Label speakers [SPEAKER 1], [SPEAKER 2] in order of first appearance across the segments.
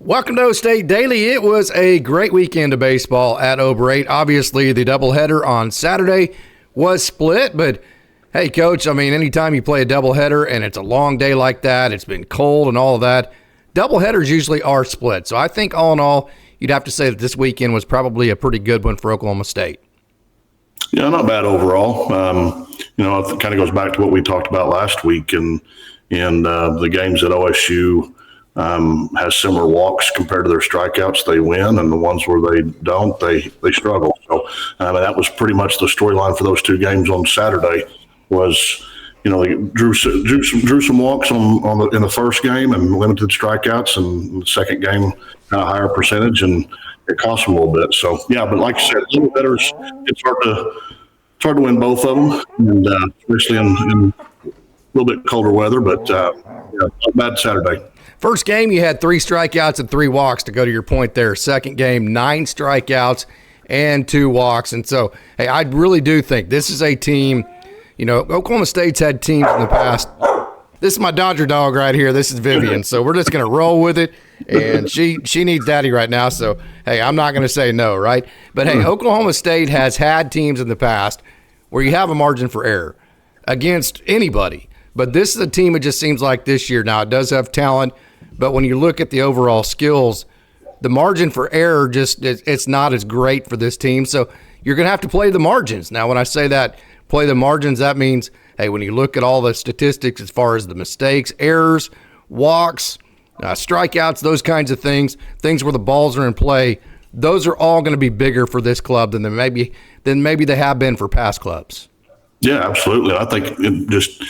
[SPEAKER 1] Welcome to OkState Daily. It was a great weekend of baseball at Oberate. Obviously, the doubleheader on Saturday was split, but hey, Coach, I mean, anytime you play a doubleheader and it's a long day like that, it's been cold and all of that, doubleheaders usually are split. So I think all in all, you'd have to say that this weekend was probably a pretty good one for Oklahoma State.
[SPEAKER 2] Yeah, not bad overall. It kind of goes back to what we talked about last week and the games at OSU has similar walks compared to their strikeouts. They win, and the ones where they don't, they struggle. So that was pretty much the storyline for those two games on Saturday. Was they drew some walks in the first game and limited strikeouts, and the second game a higher percentage, and it cost them a little bit. So yeah, but like I said, little hitters, it's hard to win both of them, and especially in a little bit colder weather. But not bad Saturday.
[SPEAKER 1] First game, you had 3 strikeouts and 3 walks, to go to your point there. Second game, 9 strikeouts and 2 walks. And so, hey, I really do think this is a team, Oklahoma State's had teams in the past. This is my Dodger dog right here. This is Vivian. So we're just going to roll with it. And she needs daddy right now. So, hey, I'm not going to say no, right? But, hey, Oklahoma State has had teams in the past where you have a margin for error against anybody. But this is a team, it just seems like this year. Now, it does have talent, but when you look at the overall skills, the margin for error it's not as great for this team. So you're going to have to play the margins. Now, when I say that, play the margins, that means, hey, when you look at all the statistics as far as the mistakes, errors, walks, strikeouts, those kinds of things where the balls are in play, those are all going to be bigger for this club than maybe they have been for past clubs.
[SPEAKER 2] Yeah, absolutely. I think just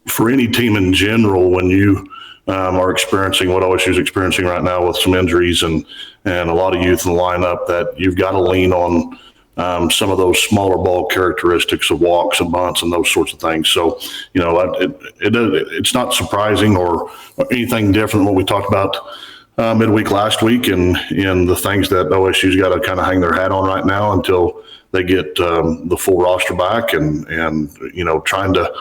[SPEAKER 2] for any team in general, when you are experiencing what OSU is experiencing right now with some injuries and a lot of youth in the lineup, that you've got to lean on some of those smaller ball characteristics of walks and bunts and those sorts of things. So, it's not surprising or anything different than what we talked about midweek last week and the things that OSU's got to kind of hang their hat on right now until they get the full roster back and trying to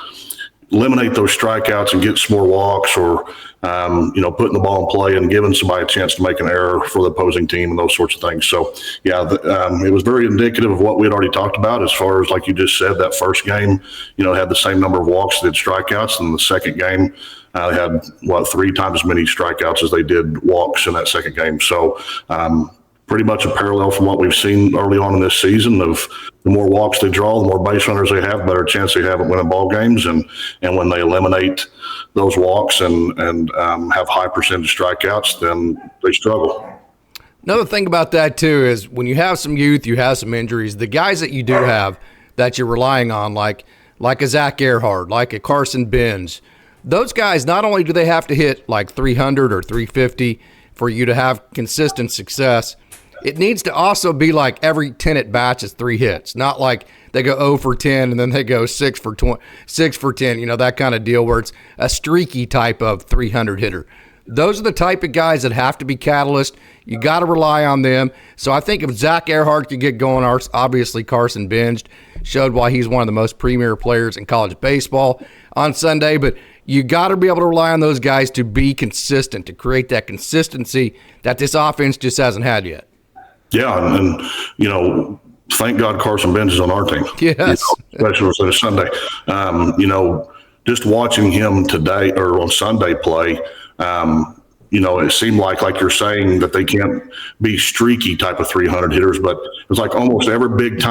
[SPEAKER 2] eliminate those strikeouts and get some more walks or, putting the ball in play and giving somebody a chance to make an error for the opposing team and those sorts of things. So, yeah, it was very indicative of what we had already talked about as far as, like you just said, that first game, had the same number of walks that did strikeouts. And the second game, they had, 3 times as many strikeouts as they did walks in that second game. So, pretty much a parallel from what we've seen early on in this season of the more walks they draw, the more base runners they have, better chance they have at winning ball games. And when they eliminate those walks and have high percentage strikeouts, then they struggle.
[SPEAKER 1] Another thing about that, too, is when you have some youth, you have some injuries, the guys that you do have that you're relying on, like a Zach Earhart, like a Carson Benge, those guys, not only do they have to hit like 300 or 350 for you to have consistent success, it needs to also be like every 10 at bats is 3 hits, not like they go 0 for 10 and then they go 6 for 10, that kind of deal where it's a streaky type of 300 hitter. Those are the type of guys that have to be catalyst. You got to rely on them. So I think if Zach Earhart could get going, obviously Carson Benge showed why he's one of the most premier players in college baseball on Sunday, but you got to be able to rely on those guys to be consistent, to create that consistency that this offense just hasn't had yet.
[SPEAKER 2] Yeah, and thank God Carson Benge is on our team.
[SPEAKER 1] Yes.
[SPEAKER 2] Especially on Sunday. Just watching him today or on Sunday play, it seemed like you're saying that they can't be streaky type of 300 hitters, but it was like almost every big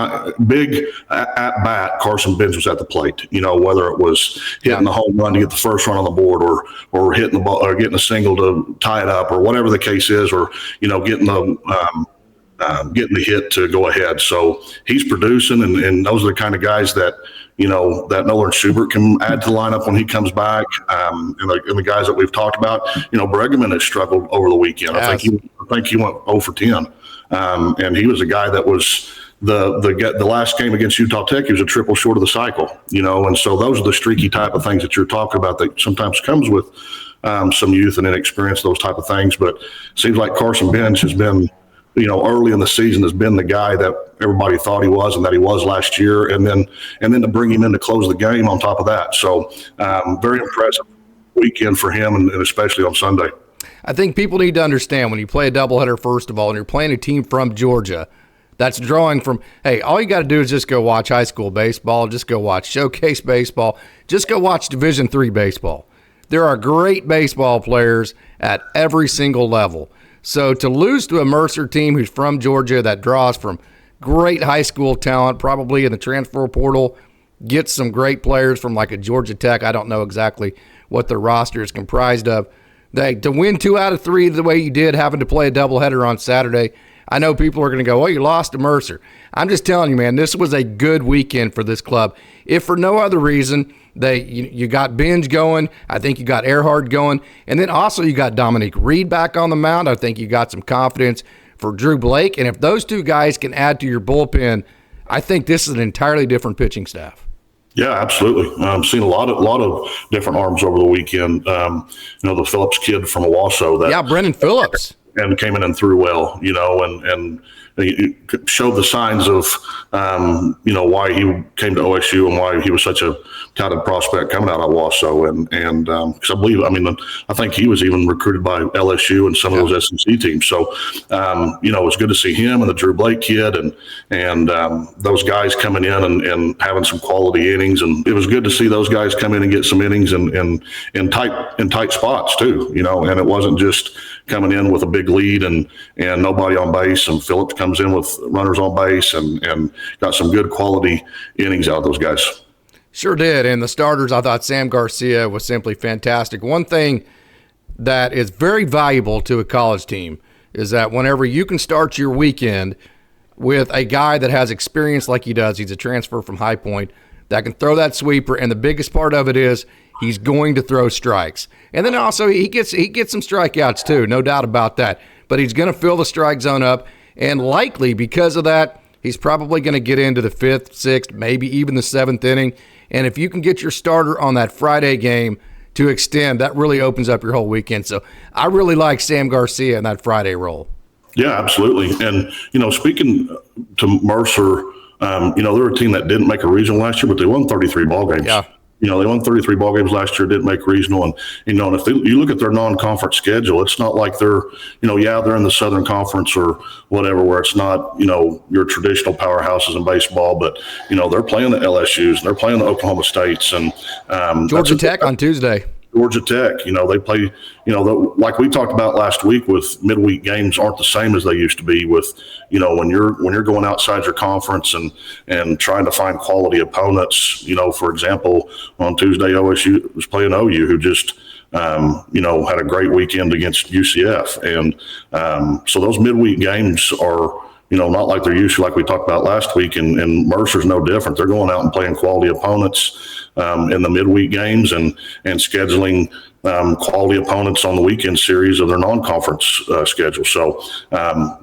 [SPEAKER 2] at bat, Carson Benge was at the plate. Whether it was hitting the home run to get the first run on the board, or hitting the ball, or getting a single to tie it up, or whatever the case is, or getting the hit to go ahead. So he's producing, and those are the kind of guys that that Nolan Schubert can add to the lineup when he comes back. And the guys that we've talked about, Bregman has struggled over the weekend. Yes. I think he went 0 for 10. And he was a guy that was the last game against Utah Tech, he was a triple short of the cycle, and so those are the streaky type of things that you're talking about that sometimes comes with some youth and inexperience, those type of things. But it seems like Carson Benge has been, early in the season has been the guy that everybody thought he was and that he was last year. And then to bring him in to close the game on top of that. So very impressive weekend for him and especially on Sunday.
[SPEAKER 1] I think people need to understand when you play a doubleheader, first of all, and you're playing a team from Georgia that's drawing from, hey, all you got to do is just go watch high school baseball, just go watch showcase baseball, just go watch Division III baseball. There are great baseball players at every single level. So to lose to a Mercer team who's from Georgia that draws from great high school talent, probably in the transfer portal, gets some great players from like a Georgia Tech. I don't know exactly what their roster is comprised of. To win 2 out of 3 the way you did, having to play a doubleheader on Saturday, I know people are going to go, well, you lost to Mercer. I'm just telling you, man, this was a good weekend for this club. If for no other reason, you got Benge going. I think you got Earhart going. And then also you got Dominique Reed back on the mound. I think you got some confidence for Drew Blake. And if those 2 guys can add to your bullpen, I think this is an entirely different pitching staff.
[SPEAKER 2] Yeah, absolutely. I've seen a lot of different arms over the weekend. The Phillips kid from Owasso.
[SPEAKER 1] Brennan Phillips.
[SPEAKER 2] And came in and threw well, and he showed the signs of, why he came to OSU and why he was such a touted prospect coming out of Owasso. And because I think he was even recruited by LSU and some of those SEC teams. So, it was good to see him and the Drew Blake kid and those guys coming in and having some quality innings. And it was good to see those guys come in and get some innings in tight spots too, and it wasn't just coming in with a big lead and nobody on base, and Phillips comes in with runners on base and got some good quality innings out of those guys.
[SPEAKER 1] Sure did. And the starters, I thought Sam Garcia was simply fantastic. One thing that is very valuable to a college team is that whenever you can start your weekend with a guy that has experience like he does, he's a transfer from High Point, that can throw that sweeper, and the biggest part of it is he's going to throw strikes. And then also he gets some strikeouts too, no doubt about that. But he's going to fill the strike zone up, and likely because of that, he's probably going to get into the 5th, 6th, maybe even the 7th inning. And if you can get your starter on that Friday game to extend, that really opens up your whole weekend. So I really like Sam Garcia in that Friday role.
[SPEAKER 2] Yeah, absolutely. And, speaking to Mercer, they're a team that didn't make a regional last year, but they won 33 ball games.
[SPEAKER 1] Yeah.
[SPEAKER 2] They won 33 ball games last year, didn't make regional. And, and if you look at their non-conference schedule, it's not like they're in the Southern Conference or whatever, where it's not, your traditional powerhouses in baseball, but, they're playing the LSUs and they're playing the Oklahoma States and
[SPEAKER 1] Georgia Tech on Tuesday.
[SPEAKER 2] Georgia Tech, they play, like we talked about last week with midweek games aren't the same as they used to be with, when you're going outside your conference and trying to find quality opponents, for example, on Tuesday, OSU was playing OU, who just, had a great weekend against UCF. And so those midweek games are, not like they're used to, like we talked about last week, and Mercer's no different. They're going out and playing quality opponents in the midweek games and scheduling quality opponents on the weekend series of their non-conference schedule. So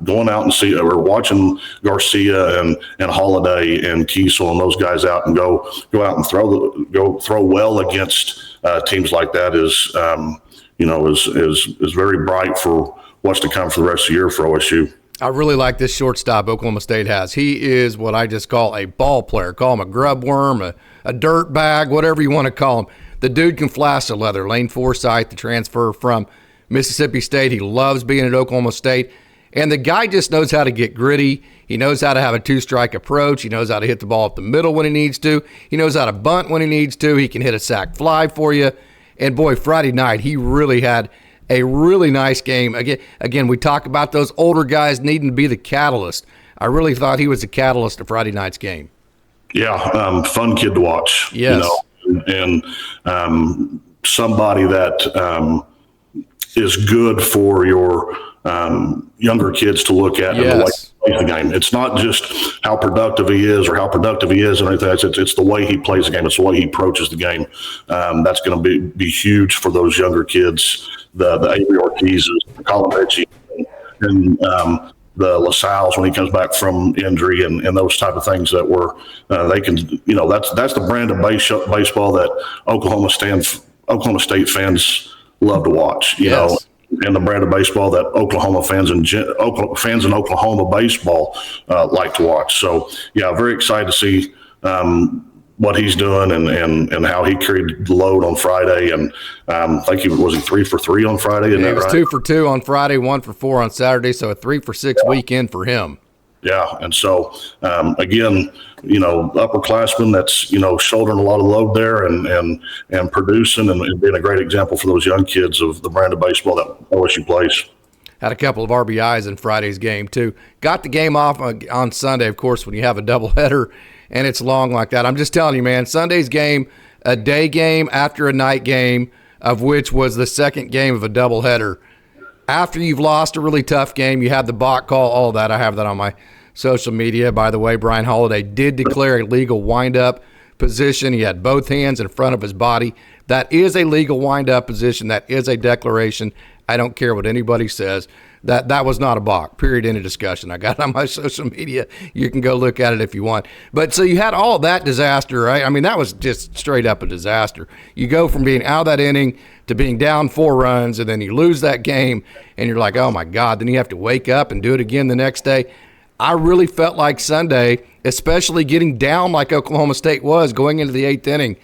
[SPEAKER 2] going out and watching Garcia and Holiday and Kiesel and those guys out and go out and throw well against teams like that is very bright for what's to come for the rest of the year for OSU.
[SPEAKER 1] I really like this shortstop Oklahoma State has. He is what I just call a ball player. Call him a grub worm, a dirt bag, whatever you want to call him. The dude can flash the leather. Lane Forsythe, the transfer from Mississippi State. He loves being at Oklahoma State. And the guy just knows how to get gritty. He knows how to have a 2-strike approach. He knows how to hit the ball up the middle when he needs to. He knows how to bunt when he needs to. He can hit a sac fly for you. And, boy, Friday night he really had a really nice game. Again, we talk about those older guys needing to be the catalyst. I really thought he was the catalyst of Friday night's game.
[SPEAKER 2] Yeah, fun kid to watch.
[SPEAKER 1] Yes.
[SPEAKER 2] And somebody that is good for your younger kids to look at.
[SPEAKER 1] Yes.
[SPEAKER 2] And the way he plays the game. It's not just how productive he is or how productive he is and anything. It's the way he plays the game. It's the way he approaches the game. That's going to be huge for those younger kids. The Avery Ortizes, the Colavetti, and the LaSalle's when he comes back from injury and those type of things that they can, that's the brand of baseball that Oklahoma State fans love to watch, you know, and the brand of baseball that Oklahoma fans and fans in Oklahoma baseball like to watch. So, yeah, very excited to see what he's doing and how he carried the load on Friday. And I think he was 3 for 3 on Friday.
[SPEAKER 1] He was 2 for 2 on Friday, 1 for 4 on Saturday. So a 3 for 6 weekend for him.
[SPEAKER 2] Yeah. And so, again, upperclassmen that's, shouldering a lot of load there and producing and being a great example for those young kids of the brand of baseball that OSU plays.
[SPEAKER 1] Had a couple of RBIs in Friday's game, too. Got the game off on Sunday, of course, when you have a doubleheader and it's long like that. I'm just telling you, man, Sunday's game, a day game after a night game, of which was the second game of a doubleheader. After you've lost a really tough game, you have the balk call, all that. I have that on my social media. By the way, Brian Holiday did declare a legal wind-up position. He had both hands in front of his body. That is a legal wind-up position. That is a declaration. I don't care what anybody says. That was not a balk, period, end of discussion. I got it on my social media. You can go look at it if you want. But so you had all of that disaster, right? I mean, that was just straight up a disaster. You go from being out of that inning to being down 4 runs, and then you lose that game, and you're like, oh, my God. Then you have to wake up and do it again the next day. I really felt like Sunday, especially getting down like Oklahoma State was going into the 8th inning,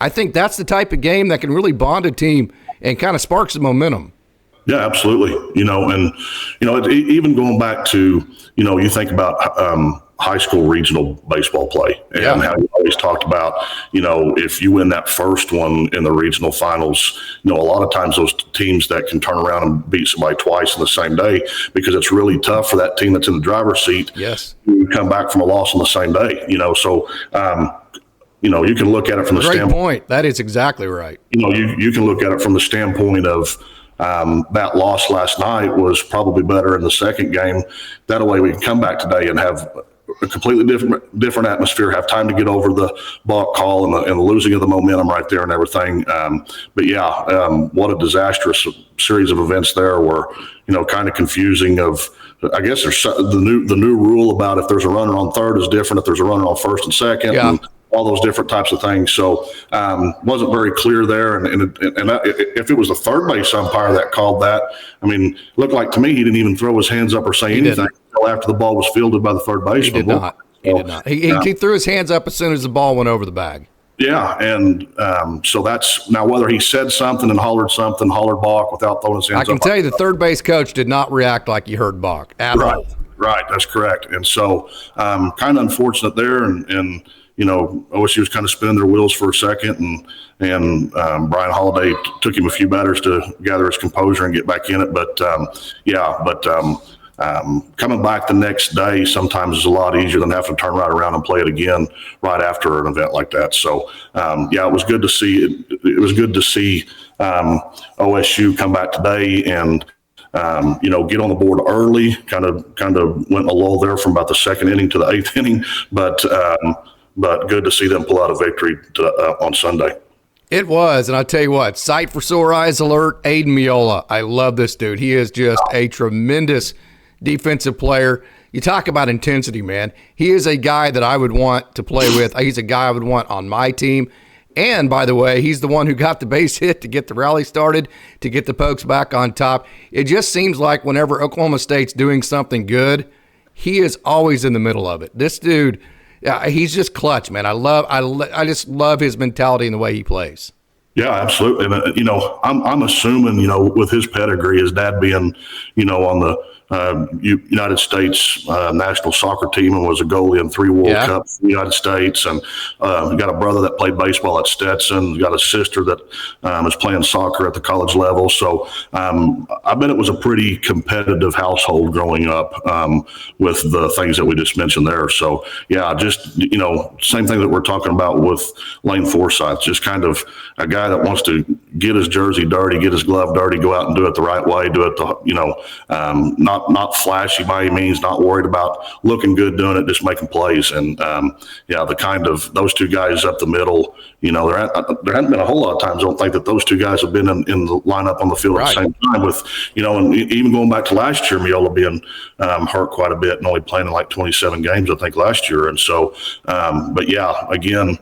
[SPEAKER 1] I think that's the type of game that can really bond a team and kind of spark some momentum.
[SPEAKER 2] Yeah, absolutely. Even going back to, you think about high school regional baseball play and how you always talked about, if you win that first one in the regional finals, a lot of times those teams that can turn around and beat somebody twice in the same day, because it's really tough for that team that's in the driver's seat to come back from a loss on the same day, so you can look at it from the standpoint.
[SPEAKER 1] Great point. That is exactly right.
[SPEAKER 2] You can look at it from the standpoint of, that loss last night was probably better in the second game. That way we can come back today and have a completely different atmosphere, have time to get over the balk call and the losing of the momentum right there and everything. What a disastrous series of events there were, kind of confusing of, I guess there's the new rule about if there's a runner on third is different if there's a runner on first and second.
[SPEAKER 1] Yeah.
[SPEAKER 2] And all those different types of things. So wasn't very clear there. And if it was the third base umpire that called that, I mean, looked like to me he didn't even throw his hands up or say anything until after the ball was fielded by the third baseman.
[SPEAKER 1] He did not. He threw his hands up as soon as the ball went over the bag.
[SPEAKER 2] Yeah, and so that's now whether he said something and hollered balk without throwing his hands up.
[SPEAKER 1] I can tell you the third base coach did not react like he heard balk at all.
[SPEAKER 2] Right, that's correct. And so kind of unfortunate there, and OSU was kind of spinning their wheels for a second, and Brian Holiday took him a few batters to gather his composure and get back in it. But coming back the next day sometimes is a lot easier than having to turn right around and play it again right after an event like that. So it was good to see. It was good to see OSU come back today and get on the board early. Kind of went in a lull there from about the second inning to the 8th inning, but good to see them pull out a victory on Sunday.
[SPEAKER 1] It was, and I'll tell you what, sight for sore eyes alert, Aiden Miola. I love this dude. He is just a tremendous defensive player. You talk about intensity, man. He is a guy that I would want to play with. He's a guy I would want on my team. And, by the way, he's the one who got the base hit to get the rally started, to get the Pokes back on top. It just seems like whenever Oklahoma State's doing something good, he is always in the middle of it. This dude, he's just clutch, man. I just love his mentality and the way he plays.
[SPEAKER 2] Yeah, absolutely. And, I'm assuming, with his pedigree, his dad being, on the United States national soccer team and was a goalie in 3 World Cups in the United States. And got a brother that played baseball at Stetson, got a sister that is playing soccer at the college level. So I bet it was a pretty competitive household growing up with the things that we just mentioned there. So, just, same thing that we're talking about with Lane Forsythe, just kind of a guy that wants to get his jersey dirty, get his glove dirty, go out and do it the right way, do it, not flashy by any means, not worried about looking good doing it, just making plays. And the kind of those two guys up the middle, there hadn't been a whole lot of times I don't think that those two guys have been in the lineup on the field at the same time with, and even going back to last year, Miola being hurt quite a bit and only playing in like 27 games, I think, last year. And so, again,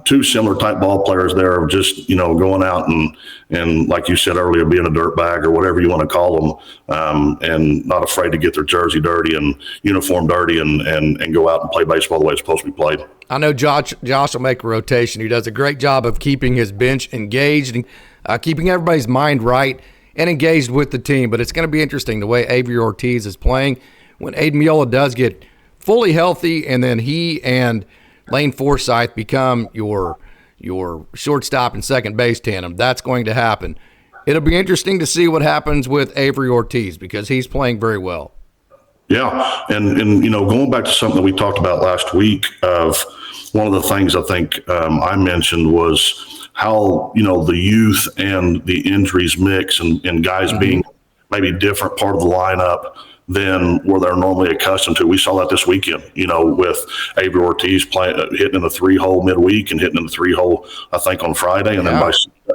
[SPEAKER 2] two similar type ball players there of just, going out and like you said earlier, being a dirtbag or whatever you want to call them, and not afraid to get their jersey dirty and uniform dirty and go out and play baseball the way it's supposed to be played.
[SPEAKER 1] I know Josh will make a rotation. He does a great job of keeping his bench engaged and keeping everybody's mind right and engaged with the team. But it's going to be interesting the way Avery Ortiz is playing. When Aiden Miola does get fully healthy, and then he and Lane Forsythe become your shortstop and second base tandem, that's going to happen. It'll be interesting to see what happens with Avery Ortiz because he's playing very well.
[SPEAKER 2] Yeah, and going back to something that we talked about last week, of one of the things I think I mentioned was how the youth and the injuries mix, and guys being maybe different part of the lineup than where they're normally accustomed to. We saw that this weekend, with Avery Ortiz hitting in the 3-hole midweek and hitting in the 3-hole, I think, on Friday, and then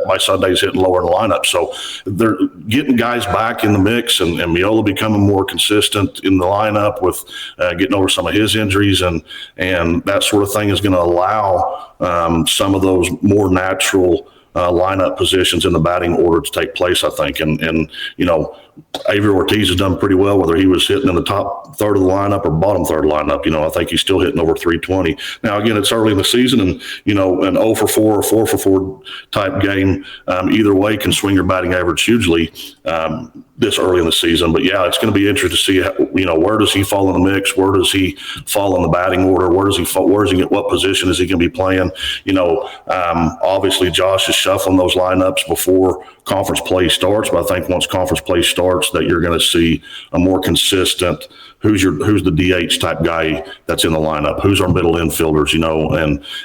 [SPEAKER 2] by Sunday he's hitting lower in the lineup. So they're getting guys back in the mix, and Miola becoming more consistent in the lineup with getting over some of his injuries, and that sort of thing is going to allow some of those more natural lineup positions in the batting order to take place, I think. And Avery Ortiz has done pretty well, whether he was hitting in the top third of the lineup or bottom third of the lineup. I think he's still hitting over 320. Now, again, it's early in the season, and, an 0 for 4 or 4 for 4 type game, either way can swing your batting average hugely this early in the season. But, yeah, it's going to be interesting to see, where does he fall in the mix? Where does he fall in the batting order? Where does he fall? Where is he at? What position is he going to be playing? Obviously, Josh is shuffling those lineups before conference play starts, but I think once conference play starts, that you're going to see a more consistent who's the DH type guy that's in the lineup, who's our middle infielders,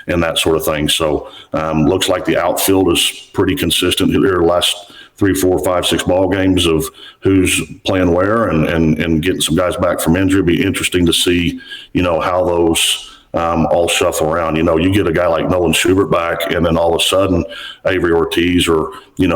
[SPEAKER 2] and that sort of thing. So looks like the outfield is pretty consistent here the last 3, 4, 5, 6 ball games of who's playing where, and getting some guys back from injury. It'd be interesting to see, how those all shuffle around. You get a guy like Nolan Schubert back, and then all of a sudden Avery Ortiz or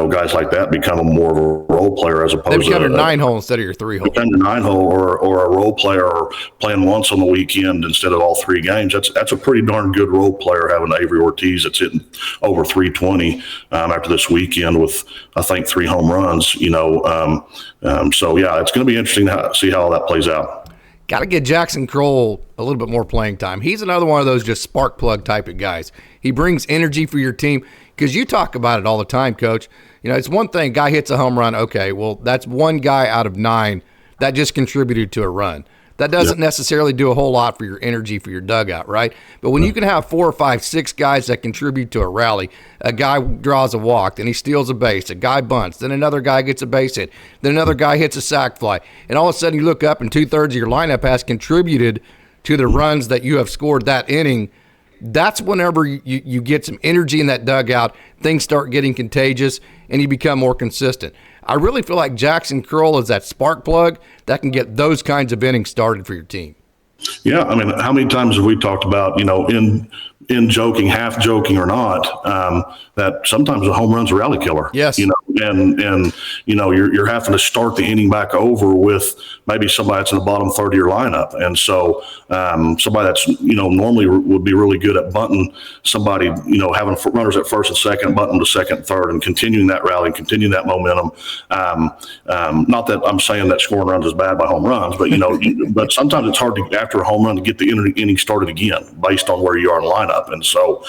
[SPEAKER 2] guys like that become more of a role player as opposed to
[SPEAKER 1] your 9-hole instead of your 3-hole.
[SPEAKER 2] Become your 9-hole or a role player, or playing once on the weekend instead of all 3 games. That's a pretty darn good role player, having Avery Ortiz that's hitting over 320 after this weekend with, I think, 3 home runs. So yeah, it's going to be interesting to see how all that plays out.
[SPEAKER 1] Got to get Jackson Kroll a little bit more playing time. He's another one of those just spark plug type of guys. He brings energy for your team, because you talk about it all the time, Coach. It's one thing, guy hits a home run. Okay, well, that's one guy out of 9 that just contributed to a run. That doesn't necessarily do a whole lot for your energy, for your dugout, right? But when you can have 4 or 5, 6 guys that contribute to a rally, a guy draws a walk, then he steals a base, a guy bunts, then another guy gets a base hit, then another guy hits a sac fly, and all of a sudden you look up and 2/3 of your lineup has contributed to the runs that you have scored that inning. That's whenever you get some energy in that dugout, things start getting contagious, and you become more consistent. I really feel like Jackson Kroll is that spark plug that can get those kinds of innings started for your team.
[SPEAKER 2] Yeah, I mean, how many times have we talked about, in joking, half joking or not, that sometimes a home run's a rally killer.
[SPEAKER 1] Yes.
[SPEAKER 2] And you're having to start the inning back over with maybe somebody that's in the bottom third of your lineup. And so somebody that's, normally would be really good at bunting somebody, having runners at first and second, bunting to second, third, and continuing that rally, and continuing that momentum. Not that I'm saying that scoring runs is bad by home runs, but, but sometimes it's hard to, after a home run, to get the inning started again based on where you are in the lineup. And so,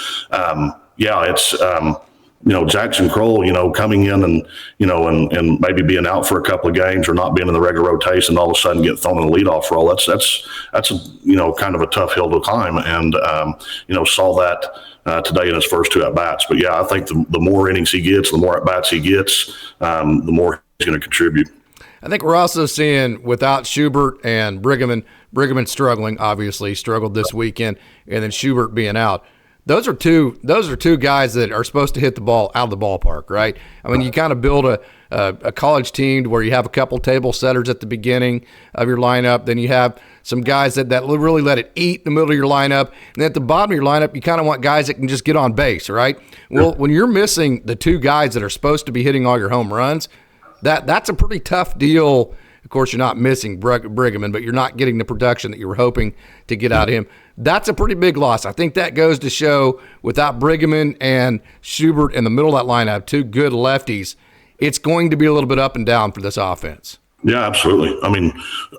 [SPEAKER 2] it's, Jackson Kroll, coming in and maybe being out for a couple of games or not being in the regular rotation, and all of a sudden get thrown in the leadoff role. That's kind of a tough hill to climb. And, saw that today in his first 2 at-bats. But, yeah, I think the more innings he gets, the more at-bats he gets, the more he's going to contribute.
[SPEAKER 1] I think we're also seeing, without Schubert and Brigham struggling, obviously struggled this weekend, and then Schubert being out. Those are two guys that are supposed to hit the ball out of the ballpark, right? I mean, you kind of build a college team where you have a couple table setters at the beginning of your lineup. Then you have some guys that really let it eat in the middle of your lineup. And then at the bottom of your lineup, you kind of want guys that can just get on base, right? Well, when you're missing the 2 guys that are supposed to be hitting all your home runs, that's a pretty tough deal Of course, you're not missing Brigham, but you're not getting the production that you were hoping to get out of him. That's a pretty big loss. I think that goes to show without Brigham and Schubert in the middle of that lineup, two good lefties, it's going to be a little bit up and down for this offense.
[SPEAKER 2] Yeah, absolutely. I mean,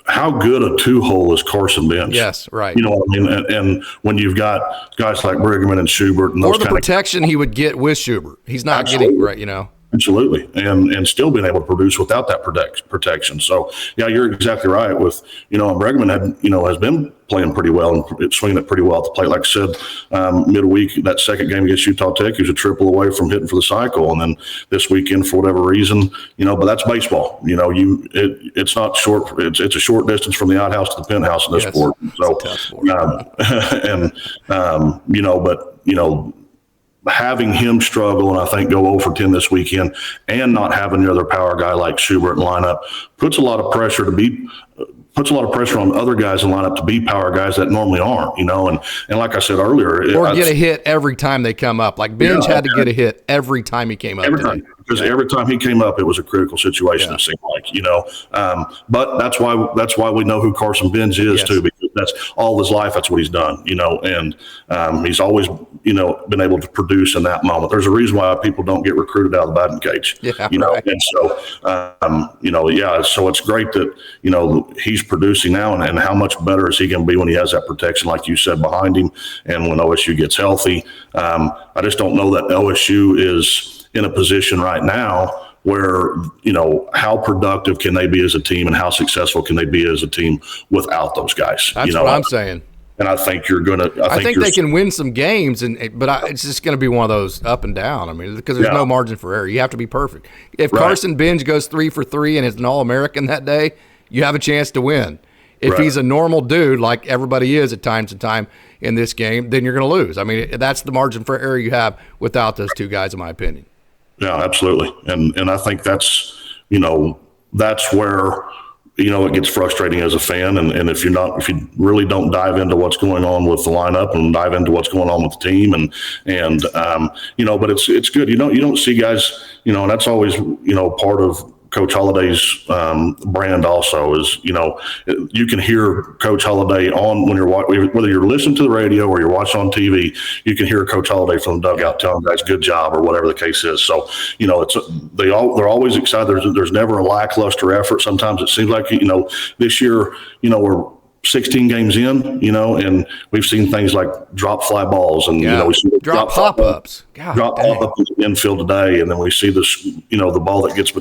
[SPEAKER 2] how good a two-hole is Carson Benge?
[SPEAKER 1] Yes, right.
[SPEAKER 2] You know what I mean? And when you've got guys like Brigham and Schubert and those
[SPEAKER 1] or the protection he would get with Schubert. He's not getting, right, you know.
[SPEAKER 2] Absolutely. And still being able to produce without that protection. So, yeah, you're exactly right with, and Bregman has been playing pretty well and swinging it pretty well at the plate. Like I said, midweek, that second game against Utah Tech, he was a triple away from hitting for the cycle. And then this weekend, for whatever reason, but that's baseball. It's not short. It's a short distance from the outhouse to the penthouse in this sport. So, having him struggle and I think go 0 for 10 this weekend and not having the other power guy like Schubert in lineup puts a lot of pressure on other guys in lineup to be power guys that normally aren't, and like I said earlier,
[SPEAKER 1] get a hit every time they come up. Like Benge had to get a hit every time he came up.
[SPEAKER 2] Because every time he came up, it was a critical situation. It seemed like, but that's why we know who Carson Benge is too, because that's all his life. That's what he's done, and he's always, been able to produce in that moment. There's a reason why people don't get recruited out of the batting cage, and so, so it's great that, he's producing now and how much better is he going to be when he has that protection, like you said, behind him. And when OSU gets healthy, I just don't know that OSU is in a position right now where, how productive can they be as a team and how successful can they be as a team without those guys?
[SPEAKER 1] That's what I'm saying.
[SPEAKER 2] And I think you're going to –
[SPEAKER 1] I think they can win some games, but it's just going to be one of those up and down. I mean, because there's no margin for error. You have to be perfect. If Carson Benge goes 3 for 3 and is an All-American that day, you have a chance to win. If he's a normal dude like everybody is at times to time in this game, then you're going to lose. I mean, that's the margin for error you have without those two guys, in my opinion.
[SPEAKER 2] Yeah, absolutely. And I think that's, that's where – it gets frustrating as a fan. And if you really don't dive into what's going on with the lineup and dive into what's going on with the team but it's good. You don't see guys, and that's always, part of Coach Holliday's brand also is, you can hear Coach Holliday on when whether you're listening to the radio or you're watching on TV, you can hear Coach Holliday from the dugout telling guys good job or whatever the case is. So, they're always excited. There's never a lackluster effort. Sometimes it seems like, this year, we're 16 games in, and we've seen things like drop fly balls and, we see
[SPEAKER 1] drop pop-ups.
[SPEAKER 2] Drop pop-up in the infield today. And then we see this, the ball that gets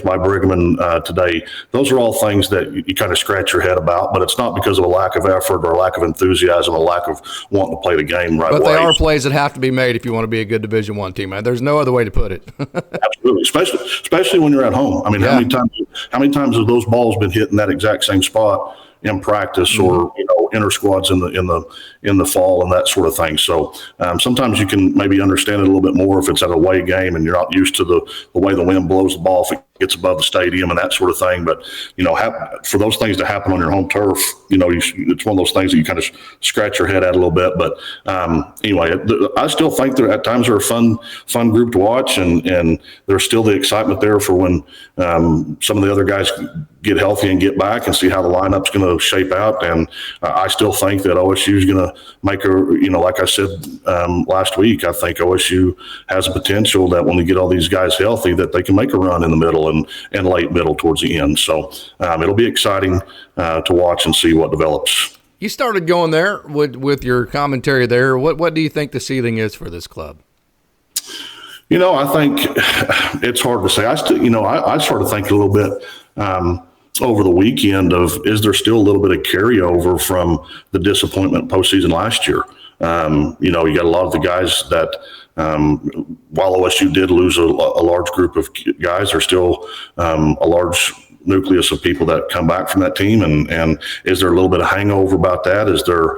[SPEAKER 2] by Brigham today. Those are all things that you kind of scratch your head about, but it's not because of a lack of effort or a lack of enthusiasm, a lack of wanting to play the game right away.
[SPEAKER 1] But they are plays that have to be made if you want to be a good Division I team. There's no other way to put it.
[SPEAKER 2] Absolutely. Especially when you're at home. I mean, how many times have those balls been hit in that exact same spot in practice or inter squads in the fall and that sort of thing. So sometimes you can maybe understand it a little bit more if it's at a away game and you're not used to the way the wind blows the ball, if it gets above the stadium and that sort of thing. But for those things to happen on your home turf, it's one of those things that you kind of scratch your head at a little bit. But anyway, I still think that at times they're a fun group to watch, and there's still the excitement there for when some of the other guys get healthy and get back and see how the lineup's going to shape out. And I still think that OSU is going to make like I said last week, I think OSU has a potential that when we get all these guys healthy, that they can make a run in the middle and late middle towards the end. So it'll be exciting to watch and see what develops.
[SPEAKER 1] You started going there with your commentary there. What do you think the ceiling is for this club?
[SPEAKER 2] I think it's hard to say. I started thinking a little bit over the weekend of, is there still a little bit of carryover from the disappointment postseason last year? You got a lot of the guys that, while OSU did lose a large group of guys, there's still a large nucleus of people that come back from that team. And is there a little bit of hangover about that? Is there,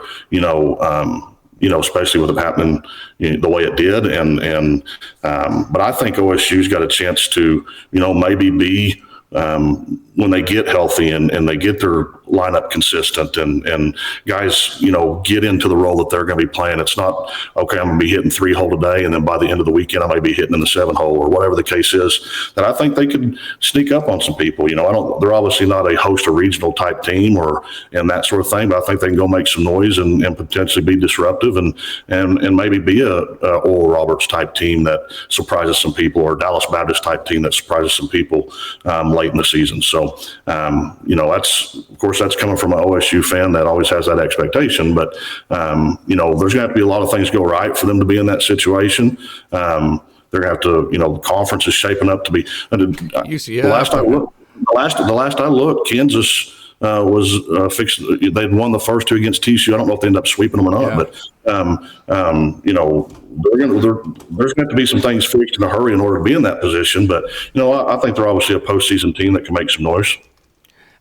[SPEAKER 2] especially with it happening the way it did. But I think OSU's got a chance to, maybe be, when they get healthy and they get their line up consistent and guys, get into the role that they're going to be playing. It's not, okay, I'm going to be hitting 3-hole today, and then by the end of the weekend, I may be hitting in the 7-hole or whatever the case is, that I think they could sneak up on some people. They're obviously not a host or regional type team and that sort of thing, but I think they can go make some noise and potentially be disruptive and maybe be a Oral Roberts type team that surprises some people, or Dallas Baptist type team that surprises some people late in the season. So, that's coming from an OSU fan that always has that expectation. But, there's going to have to be a lot of things go right for them to be in that situation. They're going to have to, the conference is shaping up to be.
[SPEAKER 1] UCF.
[SPEAKER 2] The last I looked, Kansas was fixed. They'd won the first 2 against TCU. I don't know if they ended up sweeping them or not, but there's going to be some things fixed in a hurry in order to be in that position. But I think they're obviously a postseason team that can make some noise.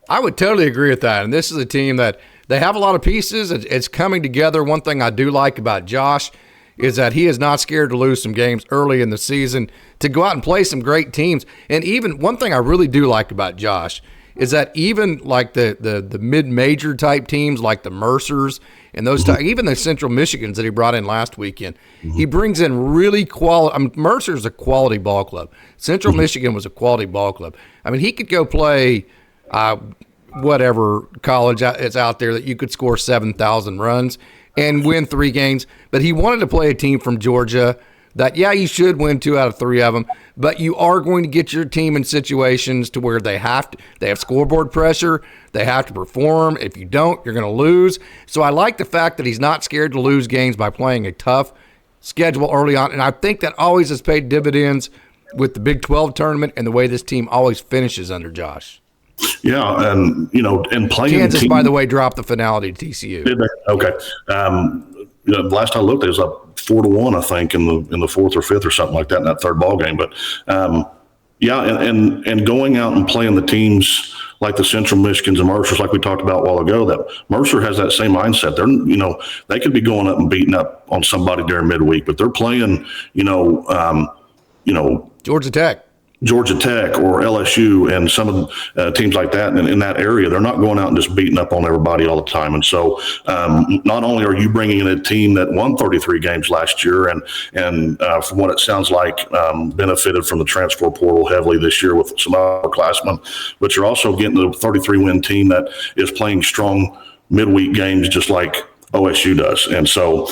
[SPEAKER 1] I would totally agree with that. And this is a team that they have a lot of pieces. It's coming together. One thing I do like about Josh is that he is not scared to lose some games early in the season, to go out and play some great teams. And even one thing I really do like about Josh is that even like the mid-major type teams like the Mercers and those type, even the Central Michigans that he brought in last weekend, he brings in really quality. Mercer's a quality ball club. Central Michigan was a quality ball club. I mean, he could go play whatever college is out there that you could score 7,000 runs and win 3 games. But he wanted to play a team from Georgia that, you should win 2 out of 3 of them, but you are going to get your team in situations to where they have scoreboard pressure. They have to perform. If you don't, you're going to lose. So I like the fact that he's not scared to lose games by playing a tough schedule early on. And I think that always has paid dividends with the Big 12 tournament and the way this team always finishes under Josh.
[SPEAKER 2] Yeah, and and playing
[SPEAKER 1] Kansas, by the way, dropped the finale to TCU.
[SPEAKER 2] Did they? Okay. Last I looked, it was up 4-1, I think, in the 4th or 5th or something like that in that 3rd ball game. But and going out and playing the teams like the Central Michigans and Mercers, like we talked about a while ago, that Mercer has that same mindset. They're they could be going up and beating up on somebody during midweek, but they're playing Georgia Tech or LSU and some of the teams like that in that area. They're not going out and just beating up on everybody all the time. And so not only are you bringing in a team that won 33 games last year and from what it sounds like benefited from the transfer portal heavily this year with some upperclassmen, but you're also getting the 33-win team that is playing strong midweek games just like OSU does. And so,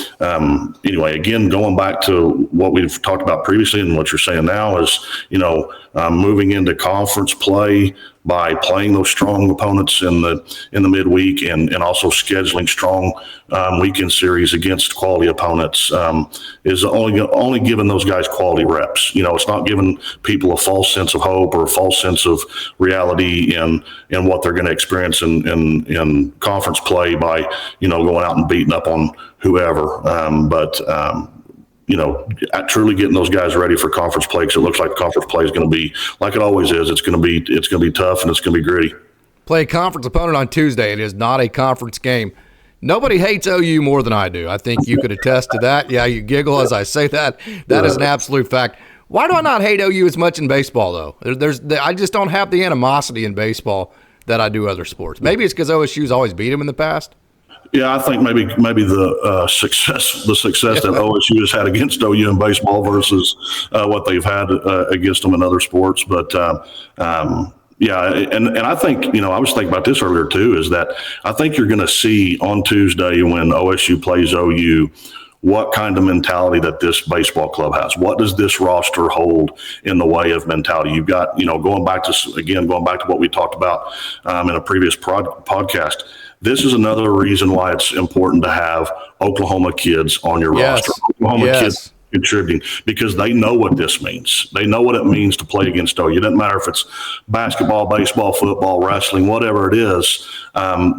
[SPEAKER 2] anyway, again, going back to what we've talked about previously and what you're saying now is, moving into conference play by playing those strong opponents in the midweek and also scheduling strong weekend series against quality opponents is only giving those guys quality reps. It's not giving people a false sense of hope or a false sense of reality in what they're going to experience in conference play by going out and beating up on whoever. Truly getting those guys ready for conference play, because it looks like conference play is going to be like it always is. It's going to be tough and it's going to be gritty.
[SPEAKER 1] Play a conference opponent on Tuesday. It is not a conference game. Nobody hates OU more than I do. I think you could attest to that. Yeah, you giggle as I say that. That is an absolute fact. Why do I not hate OU as much in baseball, though? I just don't have the animosity in baseball that I do other sports. Maybe it's because OSU's always beat them in the past.
[SPEAKER 2] Yeah, I think maybe the success that OSU has had against OU in baseball versus what they've had against them in other sports. But yeah, and I think I was thinking about this earlier too. Is that I think you're going to see on Tuesday when OSU plays OU what kind of mentality that this baseball club has. What does this roster hold in the way of mentality? You've got going back to what we talked about in a previous podcast. This is another reason why it's important to have Oklahoma kids on your roster. Oklahoma kids contributing, because they know what this means. They know what it means to play against OU. It doesn't matter if it's basketball, baseball, football, wrestling, whatever it is.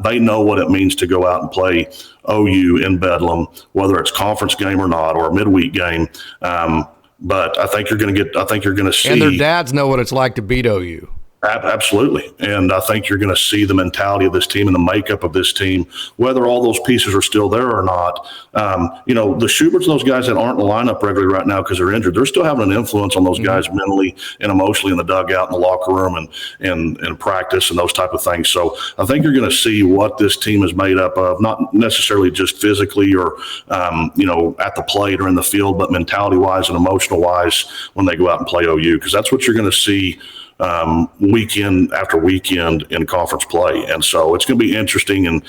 [SPEAKER 2] They know what it means to go out and play OU in Bedlam, whether it's conference game or not, or a midweek game. But I think you're going to see.
[SPEAKER 1] And their dads know what it's like to beat OU.
[SPEAKER 2] Absolutely. And I think you're going to see the mentality of this team and the makeup of this team, whether all those pieces are still there or not. The Schuberts, those guys that aren't in the lineup regularly right now because they're injured, they're still having an influence on those guys mentally and emotionally in the dugout, in the locker room, and practice and those type of things. So I think you're going to see what this team is made up of, not necessarily just physically or, at the plate or in the field, but mentality-wise and emotional-wise when they go out and play OU, because that's what you're going to see weekend after weekend in conference play. And so it's going to be interesting, and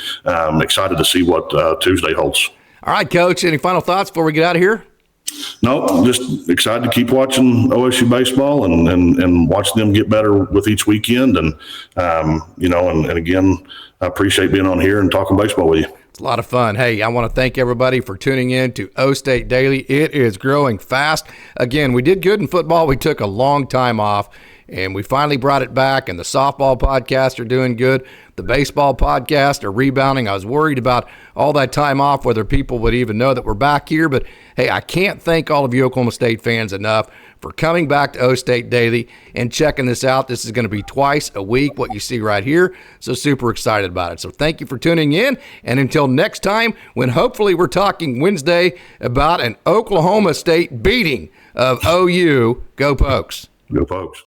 [SPEAKER 2] excited to see what Tuesday holds.
[SPEAKER 1] All right, Coach, any final thoughts before we get out of here?
[SPEAKER 2] No, just excited to keep watching OSU baseball and watching them get better with each weekend. And, and again, I appreciate being on here and talking baseball with you.
[SPEAKER 1] It's a lot of fun. Hey, I want to thank everybody for tuning in to OkState Daily. It is growing fast. Again, we did good in football. We took a long time off, and we finally brought it back, and the softball podcasts are doing good. The baseball podcasts are rebounding. I was worried about all that time off, whether people would even know that we're back here. But, hey, I can't thank all of you Oklahoma State fans enough for coming back to OkState Daily and checking this out. This is going to be twice a week, what you see right here. So super excited about it. So thank you for tuning in. And until next time, when hopefully we're talking Wednesday about an Oklahoma State beating of OU, go Pokes.
[SPEAKER 2] Go Pokes.